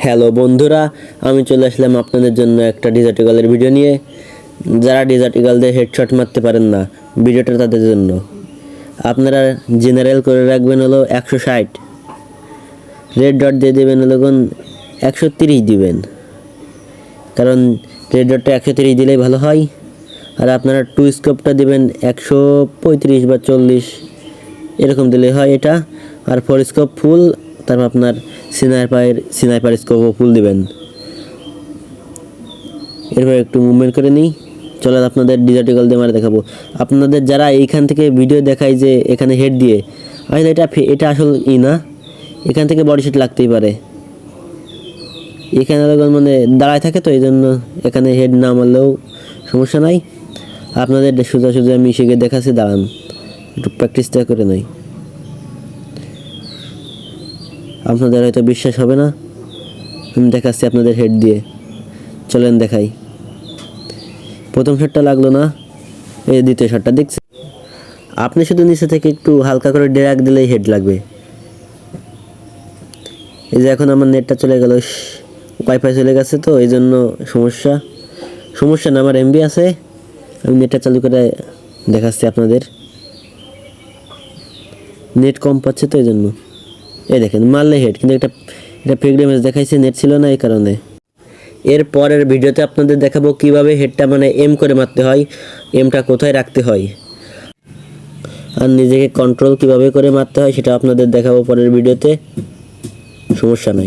Hello বন্ধুরা, আমি চলে আসলাম আপনাদের জন্য একটা ডেজার্ট ইগলের ভিডিও নিয়ে। যারা ডেজার্ট ইগল দিয়ে হেডশট মারতে পারেন না, ভিডিওটা তাদের জন্য। আপনারা জেনারেল করে রাখবেন হলো 160, রেড ডট দিয়ে দেবেন হলো 130 দিবেন, কারণ রেড ডটটা 130 দিলেই ভালো হয়। আর আপনারা টু স্কোপটা দেবেন 135 বা 40 এরকম দিলেই হয় এটা। আর ফোর স্কোপ ফুল, তারপর আপনার সিনাইপার স্কোপও ফুল দিবেন। এরপর একটু মুভমেন্ট করে নিই। চলেন আপনাদের ডেজার্ট ইগল দিয়ে মারে দেখাবো। আপনাদের যারা এইখান থেকে ভিডিও দেখায় যে এখানে হেড দিয়ে, আসলে এটা আসল না, এখান থেকে বডি শট লাগতেই পারে। এখানে মানে দাঁড়ায় থাকে, তো এই জন্য এখানে হেড না মারলেও সমস্যা নাই। আপনাদের সোজা আমি শিখে দেখাচ্ছি, দাঁড়ান একটু প্র্যাকটিসটা করে নেই। আপনাদের হয়তো বিশ্বাস হবে না, আমি দেখাচ্ছি আপনাদের হেড দিয়ে। চলেন দেখাই। প্রথম শটটা লাগলো না, এই দ্বিতীয় শটটা দেখছি। আপনি শুধু নিচে থেকে একটু হালকা করে ড্র্যাগ দিলেই হেড লাগবে। এই যে এখন আমার নেটটা চলে গেল, ওয়াইফাই চলে গেছে, তো এই জন্য সমস্যা না, আমার এমবি আছে। আমি নেটটা চালু করে দেখাচ্ছি আপনাদের। নেট কম পাচ্ছে তো এই জন্য। এই দেখেন মারলে হেড, কিন্তু এটা ফেক ড্যামেজ দেখাইছে, নেট ছিল না এই কারণে। এর পরের ভিডিওতে আপনাদের দেখাবো কিভাবে হেডটা মানে এম করে মারতে হয়, এমটা কোথায় রাখতে হয়, আর নিজেকে কন্ট্রোল কিভাবে করে মারতে হয় সেটা আপনাদের দেখাবো পরের ভিডিওতে। সমস্যা নাই।